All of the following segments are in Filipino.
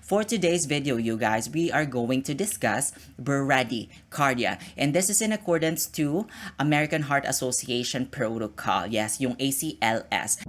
For today's video, you guys, we are going to discuss Bradycardia. And this is in accordance to American Heart Association protocol. Yes, yung ACLS.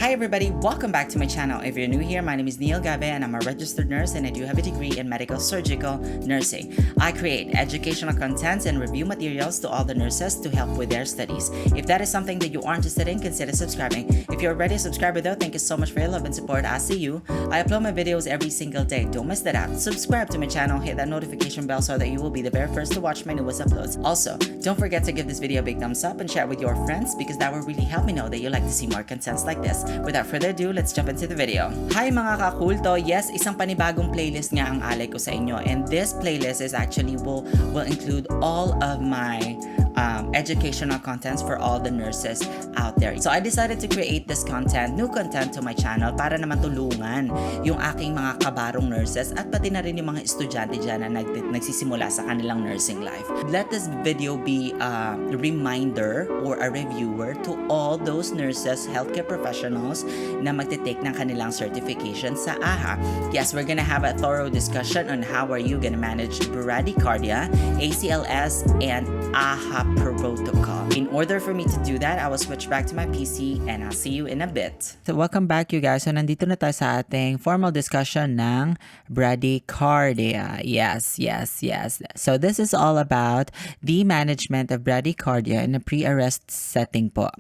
Hi everybody, welcome back to my channel. If you're new here, my name is Neil Gabe and I'm a registered nurse and I do have a degree in medical surgical nursing. I create educational contents and review materials to all the nurses to help with their studies. If that is something that you are interested in, consider subscribing. If you're already a subscriber though, thank you so much for your love and support. I see you. I upload my videos every single day. Don't miss that out. Subscribe to my channel, hit that notification bell so that you will be the very first to watch my newest uploads. Also, don't forget to give this video a big thumbs up and share with your friends because that will really help me know that you like to see more contents like this. Without further ado, let's jump into the video. Hi mga kakulto! Yes, isang panibagong playlist nga ang alay ko sa inyo, and this playlist is actually will include all of my educational contents for all the nurses out there. So I decided to create this new content to my channel para naman tulungan yung aking mga kabarong nurses at pati na rin yung mga estudyante dyan na nagsisimula sa kanilang nursing life. Let this video be a reminder or a reviewer to all those nurses, healthcare professionals na magte-take ng kanilang certification sa AHA. Yes, we're gonna have a thorough discussion on how are you gonna manage Bradycardia, ACLS, and AHA protocol. In order for me to do that, I will switch back to my PC and I'll see you in a bit. So welcome back you guys. So nandito na tayo sa ating formal discussion ng Bradycardia. Yes. So this is all about the management of Bradycardia in a pre-arrest setting po.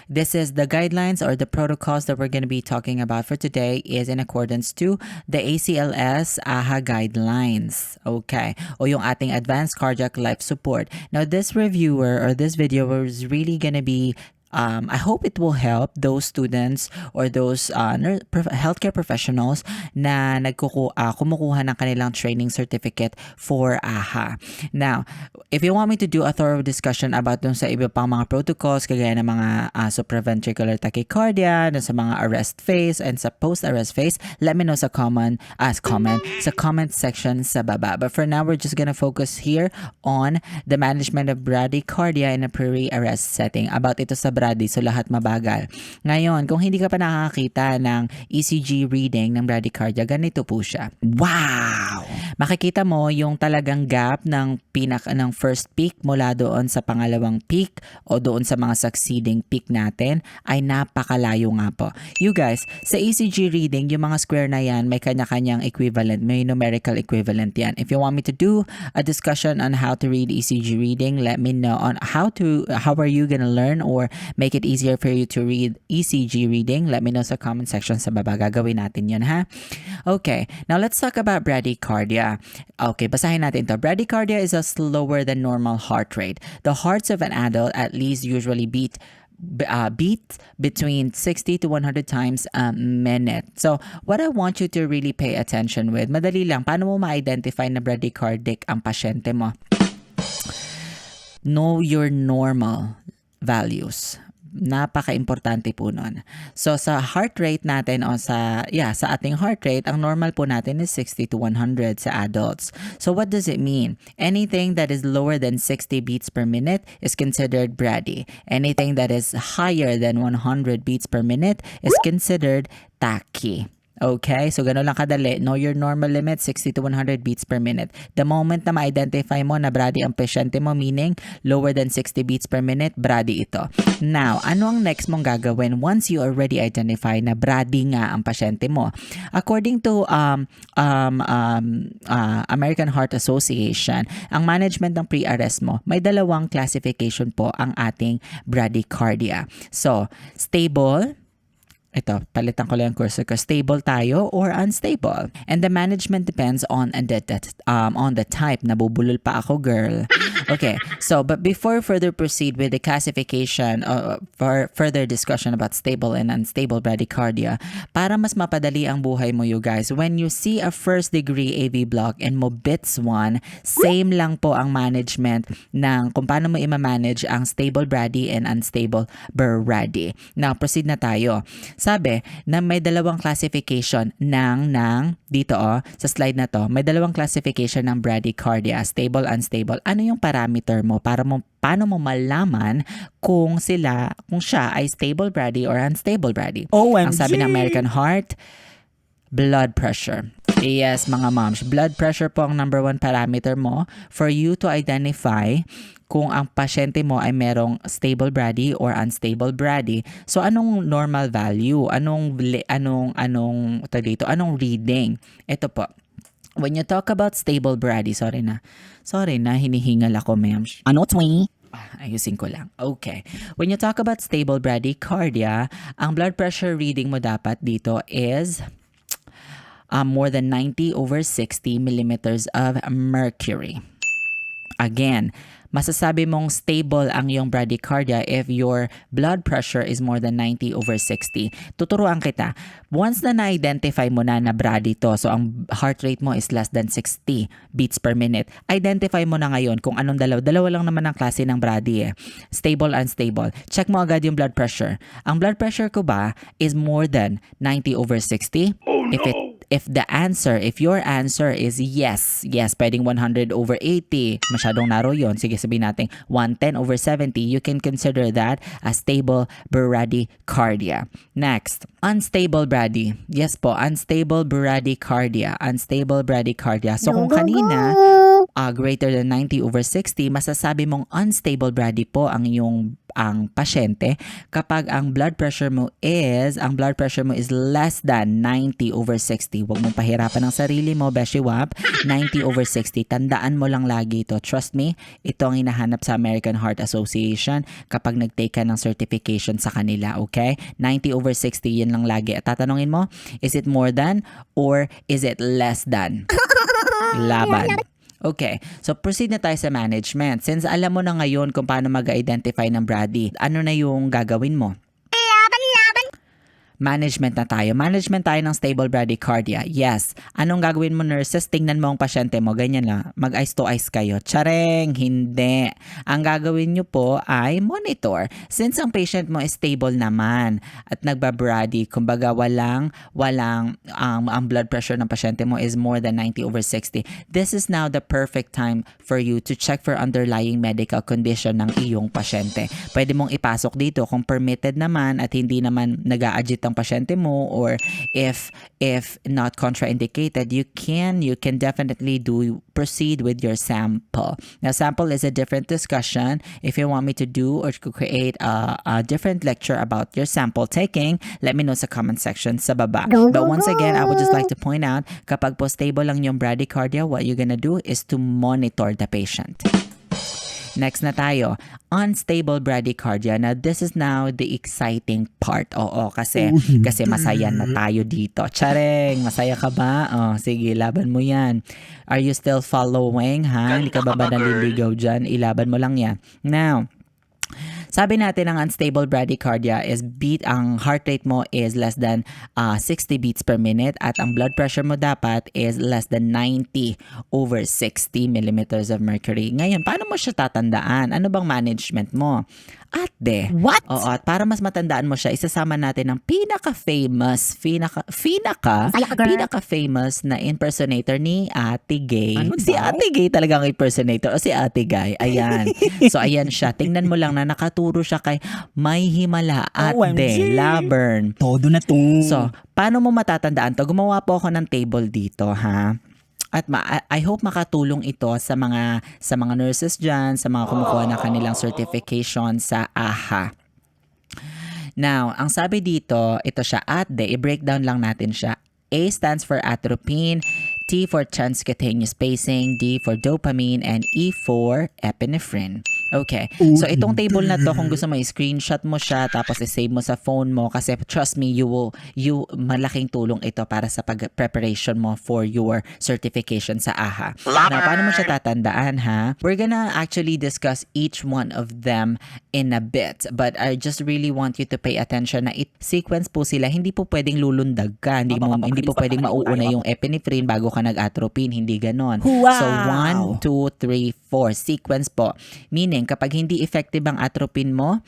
This is the guidelines or the protocols that we're going to be talking about for today is in accordance to the ACLS-Aha guidelines. Okay. O yung ating advanced cardiac life support. Now this reviewer or this video is really going to be I hope it will help those students or those healthcare professionals na kumukuha ng kanilang training certificate for AHA. Now, if you want me to do a thorough discussion about dun sa iba pang mga protocols, kagaya ng mga supraventricular tachycardia, sa mga arrest phase, and sa post-arrest phase, let me know sa comment section sa baba. But for now, we're just gonna focus here on the management of bradycardia in a pre-arrest setting. About ito sa Brady, so lahat mabagal. Ngayon, kung hindi ka pa nakakita ng ECG reading ng bradycardia, ganito po siya. Wow! Makikita mo yung talagang gap ng first peak mula doon sa pangalawang peak o doon sa mga succeeding peak natin ay napakalayo nga po. You guys, sa ECG reading, yung mga square na yan, may kanya-kanyang equivalent, may numerical equivalent yan. If you want me to do a discussion on how to read ECG reading, let me know on how are you gonna learn or make it easier for you to read ECG reading. Let me know sa comment section sa baba. Gagawin natin yun, ha? Okay, now let's talk about bradycardia. Okay, basahin natin to. Bradycardia is a slower than normal heart rate. The hearts of an adult at least usually beat between 60 to 100 times a minute. So, what I want you to really pay attention with, madali lang, paano mo ma-identify na bradycardic ang pasyente mo? Know your normal values. Napaka-importante po nun. So, sa heart rate natin o sa ating heart rate, ang normal po natin is 60 to 100 sa adults. So, what does it mean? Anything that is lower than 60 beats per minute is considered brady. Anything that is higher than 100 beats per minute is considered tachy. Okay, so gano'n lang kadali. Know your normal limit, 60 to 100 beats per minute. The moment na ma-identify mo na brady ang pasyente mo, meaning lower than 60 beats per minute, brady ito. Now, ano ang next mong gagawin once you already identify na brady nga ang pasyente mo? According to American Heart Association, ang management ng pre-arrest mo, may dalawang classification po ang ating bradycardia. So, stable. Ito, palitan ko lang yung cursor ko. Stable tayo or unstable. And the management depends on the type. Nabubulol pa ako, girl. Okay, so but before further proceed with the classification for further discussion about stable and unstable bradycardia, para mas mapadali ang buhay mo you guys, when you see a first degree AV block and mobits 1, same lang po ang management ng kung paano mo i-manage ang stable brady and unstable brady. Now, proceed na tayo. Sabi na may dalawang classification ng dito sa slide na to, may dalawang classification ng bradycardia, stable, unstable. Ano yung parameter mo paano mo malaman kung siya ay stable brady or unstable brady? OMG! Ang sabi ng American Heart, blood pressure. Yes, mga moms, blood pressure po ang number 1 parameter mo for you to identify kung ang pasyente mo ay merong stable brady or unstable brady. So anong normal value? Anong reading? Ito po. When you talk about stable brady, sorry na, hinihingal ako, ma'am. Ano, Twinnie? Ayusin ko lang. Okay. When you talk about stable bradycardia, ang blood pressure reading mo dapat dito is more than 90/60 millimeters of mercury. Again, masasabi mong stable ang iyong bradycardia if your blood pressure is more than 90/60. Tuturuan kita. Once na na-identify mo na brady to, so ang heart rate mo is less than 60 beats per minute, identify mo na ngayon kung anong dalawa lang naman ang klase ng brady stable, unstable. Check mo agad yung blood pressure. Ang blood pressure ko ba is more than 90/60? Oh, no. If your answer is yes, pwedeng 100/80, masyadong narrow yon. Sige, sabihin natin 110/70, you can consider that a stable bradycardia. Next, unstable brady. Yes po, unstable bradycardia. So kung kanina, greater than 90/60, masasabi mong unstable brady po ang pasyente kapag ang blood pressure mo is less than 90/60. Huwag mong pahirapan ang sarili mo, Beshi Wap. 90/60. Tandaan mo lang lagi ito. Trust me, ito ang hinahanap sa American Heart Association kapag nag-take ka ng certification sa kanila, okay? 90/60, yun lang lagi. At tatanungin mo, is it more than or is it less than? Laban. Okay, so proceed na tayo sa management. Since alam mo na ngayon kung paano mag-identify ng brady, ano na yung gagawin mo? Management na tayo. Management tayo ng stable bradycardia. Yes. Anong gagawin mo, nurses? Tingnan mo ang pasyente mo. Ganyan lang. Mag-eyes to eyes kayo. Tsareng! Hindi. Ang gagawin nyo po ay monitor. Since ang patient mo is stable naman at nagbabrady, kumbaga walang ang blood pressure ng pasyente mo is more than 90/60. This is now the perfect time for you to check for underlying medical condition ng iyong pasyente. Pwede mong ipasok dito kung permitted naman at hindi naman nag-a-agit ang pasyente mo, or if not contraindicated, you can definitely proceed with your sample. Now, sample is a different discussion. If you want me to do or to create a different lecture about your sample taking, let me know sa comment section sa baba. But once again, I would just like to point out, kapag po stable lang yung bradycardia, what you're gonna do is to monitor the patient. Next na tayo, unstable bradycardia. Now, this is now the exciting part. Oo, kasi masaya na tayo dito. Tsareng, masaya ka ba? Oh, sige, laban mo yan. Are you still following, ha? Hindi ka ba naliligaw dyan? Ilaban mo lang yan. Now, sabi natin ang unstable bradycardia is ang heart rate mo is less than 60 beats per minute at ang blood pressure mo dapat is less than 90/60 millimeters of mercury. Ngayon, paano mo siya tatandaan? Ano bang management mo? What? Oo, at para mas matandaan mo siya, isasama natin ang pinaka-famous na impersonator ni Ate Gay. Ano Si daw? Ate Gay talagang impersonator o si Ate Gay. Ayan. So, ayan siya. Tingnan mo lang na nakaturo siya kay May Himala at OMG. Labern. Todo na to. So, paano mo matatandaan to? Gumawa po ako ng table dito, ha? At I hope makatulong ito sa mga nurses dyan, sa mga kumukuha ng kanilang certification sa AHA. Now, ang sabi dito, ito siya, i-breakdown lang natin siya. A stands for atropine, T for transcutaneous pacing, D for dopamine, and E for epinephrine. Okay. So itong table na to, kung gusto mo i-screenshot mo siya tapos i-save mo sa phone mo kasi trust me, malaking tulong ito para sa preparation mo for your certification sa AHA. Now, paano mo siya tatandaan ha? We're gonna actually discuss each one of them in a bit, but I just really want you to pay attention na sequence po sila. Hindi po pwedeng lulundag ka. Hindi po pwedeng mauuna yung epinephrine bago ka nag-atropine. Hindi ganon. Wow! So 1, 2, 3, 4. Sequence po. Meaning, kapag hindi effective ang atropine mo,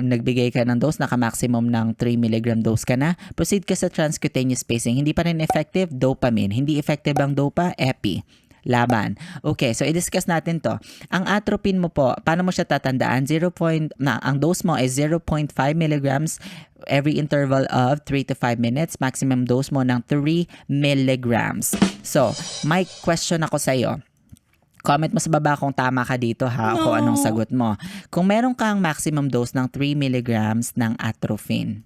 nagbigay ka ng dose, naka-maximum ng 3 mg dose ka na, proceed ka sa transcutaneous spacing. Hindi pa rin effective, dopamine. Hindi effective ang dopa, epi. Laban. Okay, so i-discuss natin to. Ang atropine mo po, paano mo siya tatandaan? Ang dose mo is 0.5 mg every interval of 3 to 5 minutes. Maximum dose mo ng 3 mg. So, may question ako sa'yo. Comment mo sa baba kung tama ka dito ha, kung anong sagot mo. Kung meron kang maximum dose ng 3 mg ng atropine,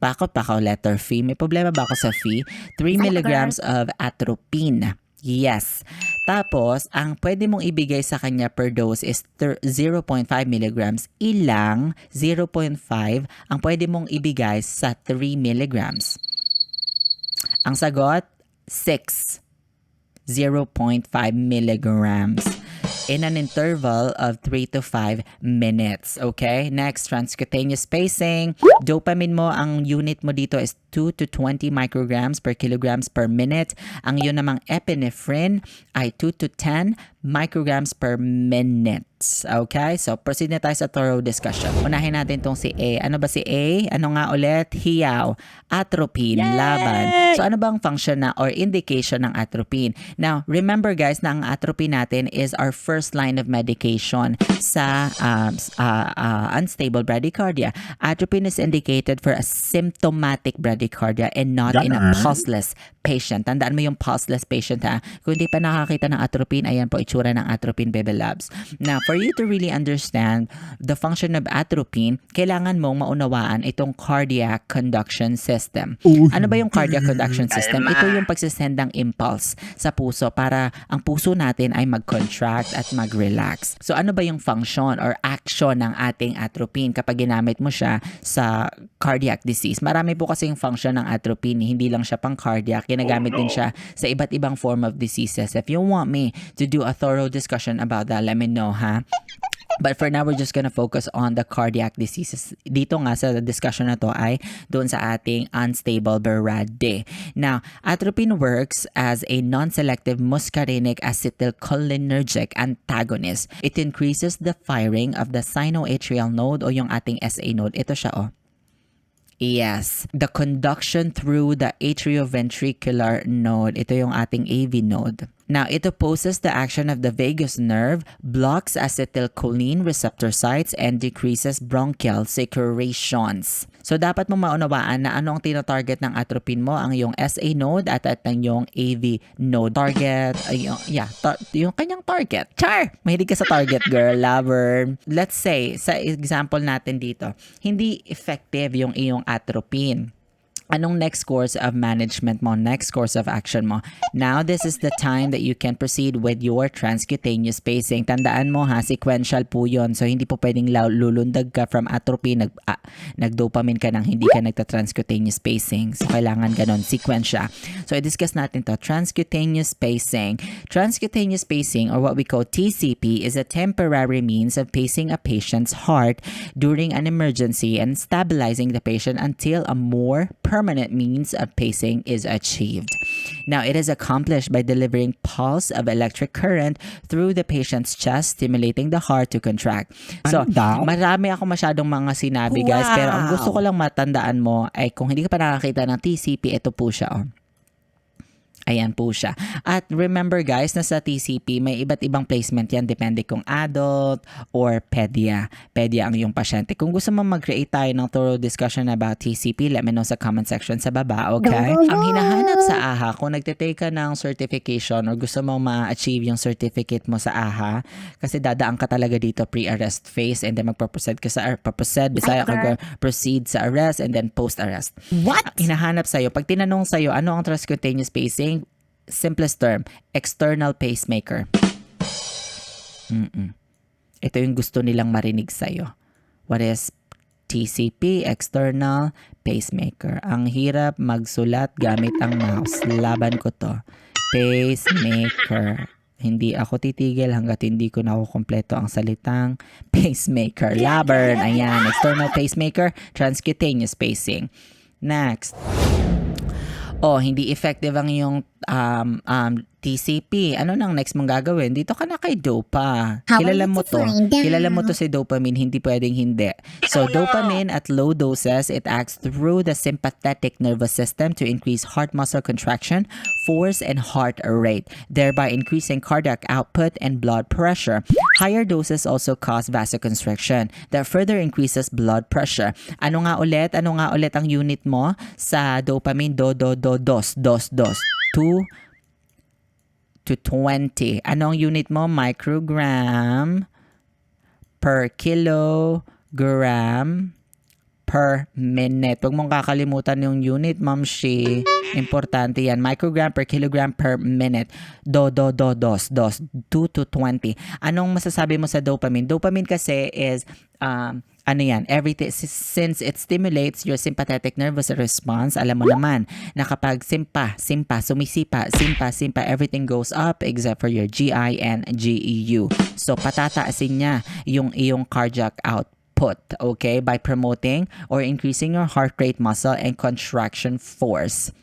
bakit pa ako letter Phi? May problema ba ako sa Phi? 3 mg of atropine. Yes. Tapos, ang pwede mong ibigay sa kanya per dose is 0.5 mg. Ilang 0.5 ang pwede mong ibigay sa 3 mg? Ang sagot, 6. 0.5 milligrams in an interval of 3 to 5 minutes. Okay? Next, transcutaneous spacing. Dopamine mo, ang unit mo dito is 2 to 20 micrograms per kilograms per minute. Ang yun namang epinephrine ay 2 to 10 micrograms per minute. Okay? So, proceed na tayo sa thorough discussion. Unahin natin tong si A. Ano ba si A? Ano nga ulit? Hiyaw. Atropine. Yay! Laban. So, ano bang function na or indication ng atropine? Now, remember guys na ang atropine natin is our first line of medication sa unstable bradycardia. Atropine is indicated for a symptomatic bradycardia and not in a pulseless patient. Tandaan mo yung pulseless patient ha. Kung hindi pa nakakita ng atropine, ayan po itsura ng atropine baby labs. Now, for you to really understand the function of atropine, kailangan mong maunawaan itong cardiac conduction system. Ano ba yung cardiac conduction system? Ito yung pagsisend ng impulse sa puso para ang puso natin ay mag-contract at mag-relax. So, ano ba yung function or action ng ating atropine kapag ginamit mo siya sa cardiac disease? Marami po kasi yung function ng atropine. Hindi lang siya pang cardiac. Ginagamit din siya sa iba't ibang form of diseases. If you want me to do a thorough discussion about that, let me know, ha? But for now, we're just gonna focus on the cardiac diseases. Dito nga sa discussion na to ay doon sa ating unstable brady. Now, atropine works as a non-selective muscarinic acetylcholinergic antagonist. It increases the firing of the sinoatrial node o yung ating SA node. Ito siya, oh. Yes, the conduction through the atrioventricular node. Ito yung ating AV node. Now, it opposes the action of the vagus nerve, blocks acetylcholine receptor sites, and decreases bronchial secretions. So, dapat mo maunawaan na ano ang tinatarget ng atropine mo, ang iyong SA node at ang iyong AV node. Target, yung kanyang target. Char! Mahilig ka sa target, girl, lover. Let's say, sa example natin dito, hindi effective yung iyong atropine. Anong next course of management mo, next course of action mo? Now, this is the time that you can proceed with your transcutaneous spacing. Tandaan mo ha, sequential po yun. So, hindi po pwedeng lulundag ka from atropine, nag-dopamine ka nang hindi ka nagta-transcutaneous spacing. So, kailangan ganon, sequensya. So, i-discuss natin to. Transcutaneous spacing. Transcutaneous spacing, or what we call TCP, is a temporary means of pacing a patient's heart during an emergency and stabilizing the patient until a more permanent means of pacing is achieved. Now, it is accomplished by delivering pulse of electric current through the patient's chest, stimulating the heart to contract. So, marami ako masyadong mga sinabi, guys, pero ang gusto ko lang matandaan mo ay kung hindi ka pa nakakita ng TCP, ito po siya, oh. Ayan po siya. At remember guys, na sa TCP, may iba't ibang placement yan. Depende kung adult or pedia. Pedia ang iyong pasyente. Kung gusto mo mag-create tayo ng thorough discussion about TCP, let me know sa comment section sa baba, okay? Ang hinahanap sa AHA, kung nagtitake ka ng certification or gusto mo ma-achieve yung certificate mo sa AHA, kasi dadaan ka talaga dito pre-arrest phase and then magpaproceed ka sa proceed sa arrest and then post-arrest. What? Ang hinahanap sa'yo, pag tinanong sa'yo, ano ang transcutaneous spacing? Simplest term, external pacemaker. Ito yung gusto nilang marinig sa'yo. What is TCP, external pacemaker? Ang hirap magsulat gamit ang mouse. Laban ko to. Pacemaker. Hindi ako titigil hanggat hindi ko nakukumpleto ang salitang pacemaker. Laban. Ayan. External pacemaker, transcutaneous pacing. Next. Hindi effective ang iyong TCP. Ano nang next mong gagawin? Dito ka na kay Dopa. Kilala mo to. Kilala mo to si dopamine, hindi pwedeng hindi. So, dopamine at low doses, it acts through the sympathetic nervous system to increase heart muscle contraction, force, and heart rate, thereby increasing cardiac output and blood pressure. Higher doses also cause vasoconstriction that further increases blood pressure. Ano nga ulit ang unit mo sa dopamine? Dos. 2 to 20. Anong unit mo? Microgram per kilogram per minute. Huwag mong kakalimutan yung unit, Ma'am Shi. Importante yan. Microgram per kilogram per minute. Dos. 2 to 20. Anong masasabi mo sa dopamine? Dopamine kasi is everything, since it stimulates your sympathetic nervous response, alam mo naman na kapag sumisipa, everything goes up except for your GI and GEU. So, patataasin niya yung iyong cardiac output, okay, by promoting or increasing your heart rate, muscle, and contraction force.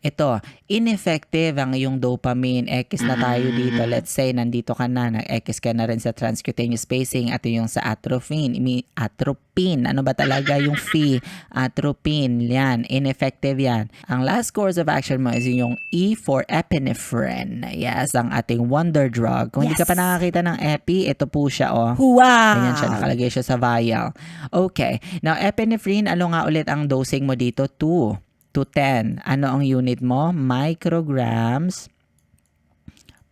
Ito, ineffective ang iyong dopamine. X na tayo dito. Let's say, nandito ka na, nag-X ka na rin sa transcutaneous pacing at yung sa atropine. Atropine. Ano ba talaga yung phi? Atropine. Yan. Ineffective yan. Ang last course of action mo is yung E for epinephrine. Yes, ang ating wonder drug. Kung hindi ka pa nakakita ng epi, ito po siya, oh. Wow! Ganyan siya. Nakalagay siya sa vial. Okay. Now, epinephrine, ano nga ulit ang dosing mo dito? 2 to 10. Ano ang unit mo? Micrograms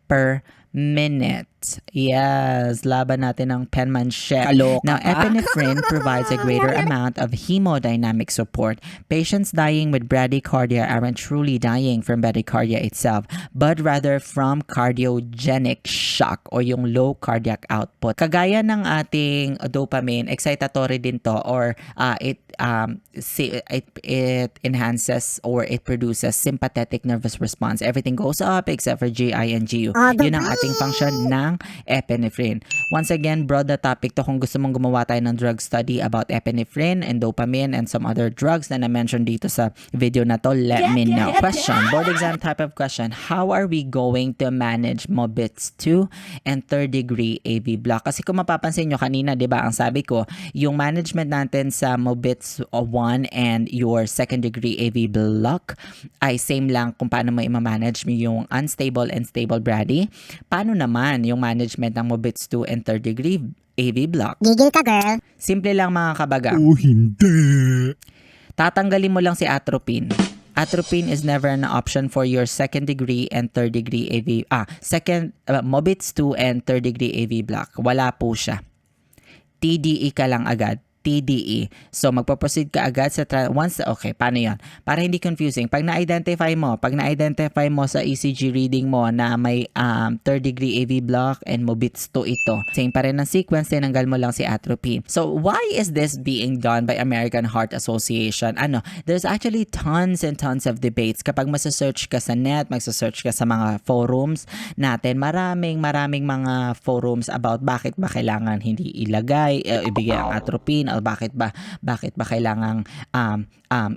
per minute. Yes, laban natin ang penmanship. Now, epinephrine provides a greater amount of hemodynamic support. Patients dying with bradycardia aren't truly dying from bradycardia itself, but rather from cardiogenic shock o yung low cardiac output. Kagaya ng ating dopamine, excitatory din to, or it enhances or it produces sympathetic nervous response. Everything goes up except for GI and GU. Yun ang ating function ng epinephrine. Once again, broad na topic to. Kung gusto mong gumawa tayo ng drug study about epinephrine and dopamine and some other drugs na na-mention dito sa video na to, let me know. Question, board exam type of question. How are we going to manage MOBITS 2 and third degree AV block? Kasi kung mapapansin nyo kanina, di ba, ang sabi ko, yung management natin sa MOBITS 1 and your second degree AV block ay same lang kung paano mo i-manage yung unstable and stable brady. Paano naman yung management ng MOBITS 2 and third degree AV block? Gigil ka, girl. Simple lang, mga kabaga. Hindi. Tatanggalin mo lang si atropine. Atropine is never an option for your second degree and third degree AV. MOBITS 2 and third degree AV block. Wala po siya. TDE ka lang agad. TDE. So, magpo-proceed ka agad sa okay, paano yan? Para hindi confusing. Pag na-identify mo sa ECG reading mo na may third degree AV block and MOBITS 2 ito. Same pa rin ang sequence, tinanggal mo lang si atropine. So, why is this being done by American Heart Association? There's actually tons and tons of debates. Kapag masasearch ka sa net, magsasearch ka sa mga forums natin, maraming mga forums about bakit ba kailangan hindi ibigay ang atropine, o bakit ba kailangang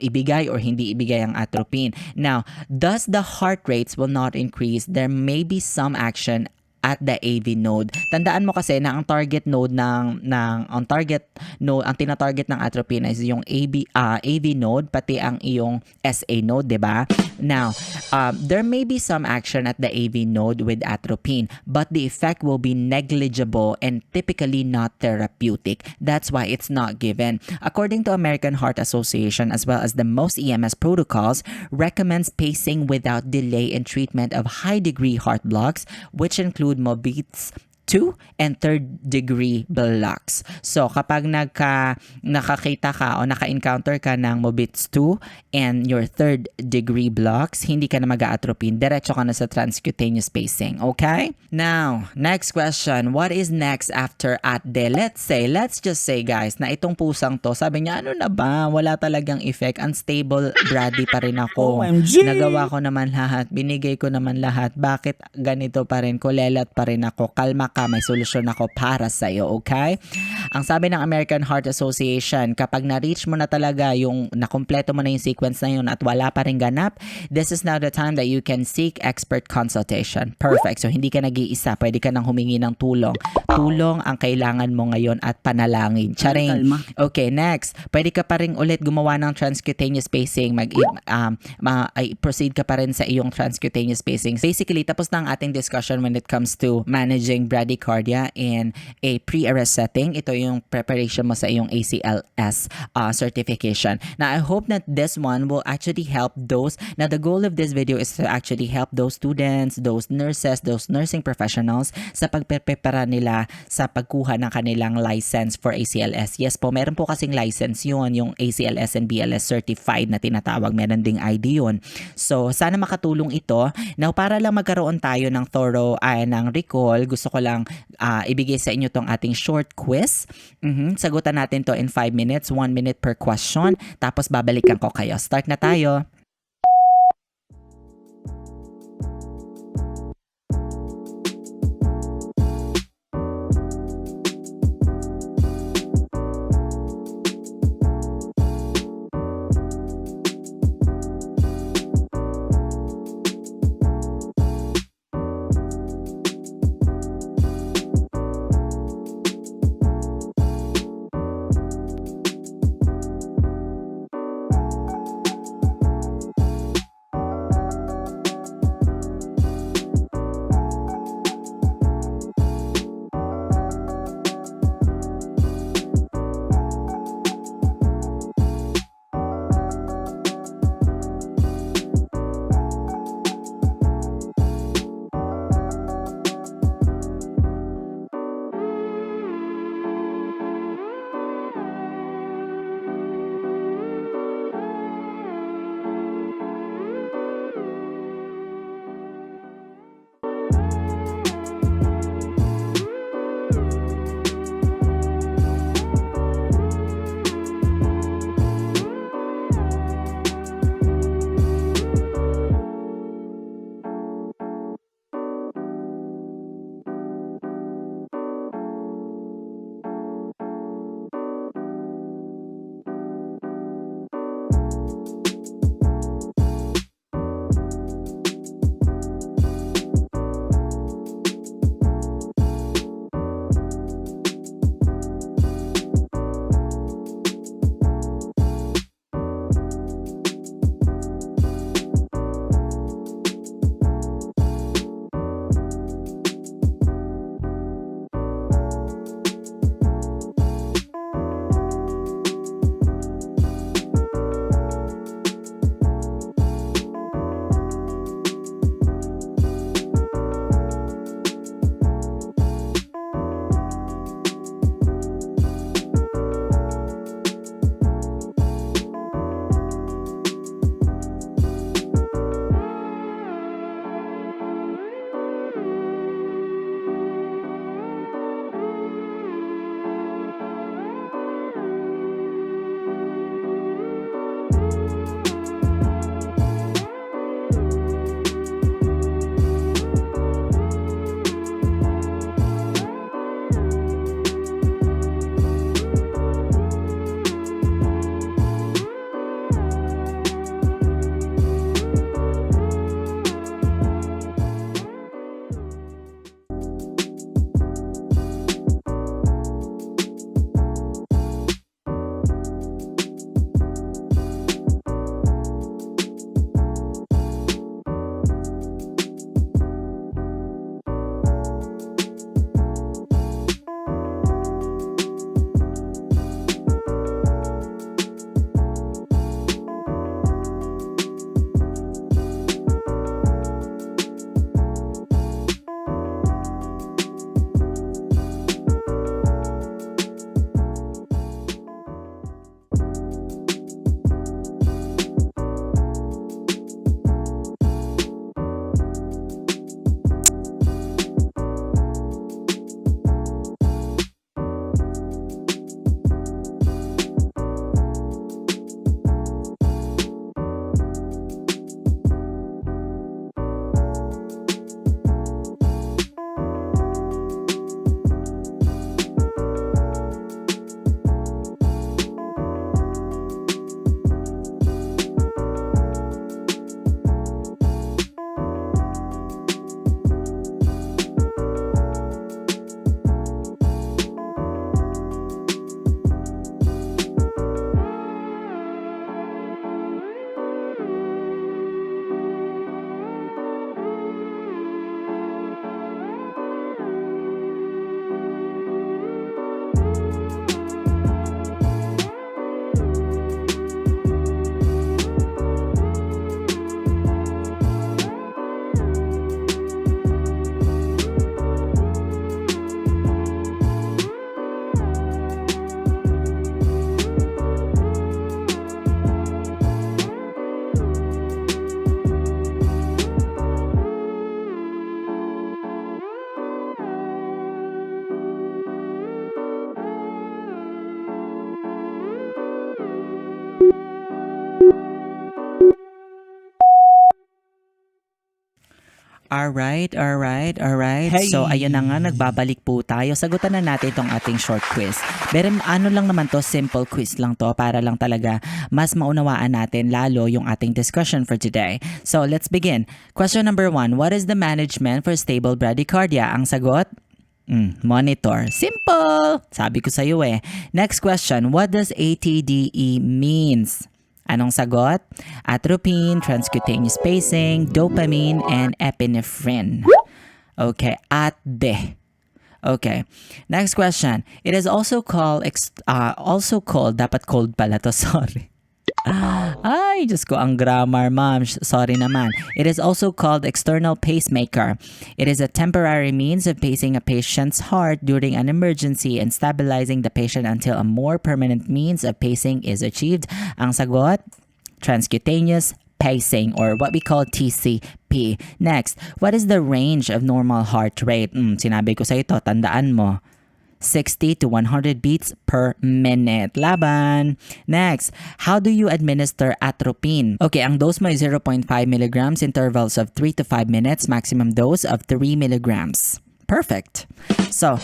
ibigay or hindi ibigay ang atropine. Now, thus the heart rates will not increase. There may be some action at the AV node. Tandaan mo kasi na ang target node ang tina-target ng atropine is yung AV node pati ang iyong SA node, 'di ba? Now, there may be some action at the AV node with atropine, but the effect will be negligible and typically not therapeutic. That's why it's not given. According to American Heart Association, as well as the most EMS protocols, recommends pacing without delay in treatment of high degree heart blocks, which include MOBITS 2 and third degree blocks. So kapag nakakita ka o naka-encounter ka ng Mobits 2 and your third degree blocks, hindi ka na mag-aatropine. Diretso ka na sa transcutaneous spacing. Okay? Now, next question. What is next after ATDE? Let's just say guys, na itong pusang to, sabi niya, ano na ba? Wala talagang effect. Unstable Brady pa rin ako. OMG! Nagawa ko naman lahat. Binigay ko naman lahat. Bakit ganito pa rin? Kulelat pa rin ako. Kalma ka. May solusyon ako para sa'yo, okay? Ang sabi ng American Heart Association, kapag na-reach mo na talaga yung nakumpleto mo na yung sequence na yun at wala pa rin ganap, this is now the time that you can seek expert consultation. Perfect. So, hindi ka nag-iisa. Pwede ka nang humingi ng tulong. Tulong ang kailangan mo ngayon at panalangin. Charing. Okay, next. Pwede ka pa rin ulit gumawa ng transcutaneous spacing. Proceed ka pa rin sa iyong transcutaneous spacing. Basically, tapos na ang ating discussion when it comes to managing bradycardia in a pre-arrest setting. Ito yung preparation mo sa iyong ACLS certification. Now, I hope that this one will actually help those. Now, the goal of this video is to actually help those students, those nurses, those nursing professionals sa pagprepara nila sa pagkuha ng kanilang license for ACLS. Yes po, meron po kasing license yun, yung ACLS and BLS certified na tinatawag. Meron ding ID yun. So, sana makatulong ito. Now, para lang magkaroon tayo ng thorough ng recall, gusto ko lang ibigay sa inyo tong ating short quiz. Sagutan natin to in 5 minutes, 1 minute per question. Tapos babalikan ko kayo. Start na tayo. Alright. So, ayun na nga, nagbabalik po tayo. Sagutan na natin itong ating short quiz. Pero ano lang naman to, simple quiz lang to para lang talaga mas maunawaan natin lalo yung ating discussion for today. So, let's begin. Question number 1. What is the management for stable bradycardia? Ang sagot? Monitor. Simple! Sabi ko sa'yo eh. Next question. What does ATDE means? Anong sagot? Atropine, transcutaneous pacing, dopamine, and epinephrine. Okay, ATD. Okay. Next question. It is also called, dapat cold pala to, sorry. Ay, Diyos ko, ang grammar, ma'am. Sorry naman. It is also called external pacemaker. It is a temporary means of pacing a patient's heart during an emergency and stabilizing the patient until a more permanent means of pacing is achieved. Ang sagot, transcutaneous pacing or what we call TCP. Next, what is the range of normal heart rate? Sinabi ko sa ito, tandaan mo. 60 to 100 beats per minute. Laban! Next, how do you administer atropine? Okay, ang dose mo ay 0.5 milligrams, intervals of 3 to 5 minutes, maximum dose of 3 milligrams. Perfect! So,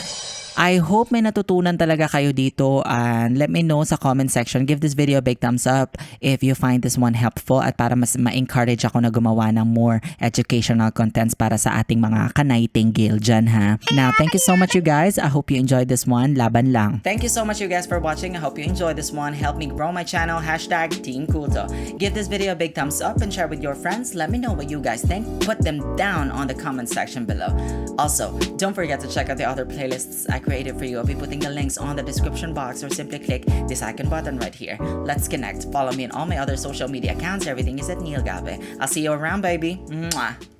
I hope may natutunan talaga kayo dito and let me know sa comment section. Give this video a big thumbs up if you find this one helpful at para mas ma-encourage ako na gumawa ng more educational contents para sa ating mga ka-nightingale dyan ha. Now, thank you so much you guys. I hope you enjoyed this one. Laban lang. Thank you so much you guys for watching. I hope you enjoyed this one. Help me grow my channel. #TeamKulto. Give this video a big thumbs up and share with your friends. Let me know what you guys think. Put them down on the comment section below. Also, don't forget to check out the other playlists I created for you. I'll be putting the links on the description box or simply click this icon button right here. Let's connect. Follow me on all my other social media accounts. Everything is at Neil Gabe. I'll see you around, baby. Mwah.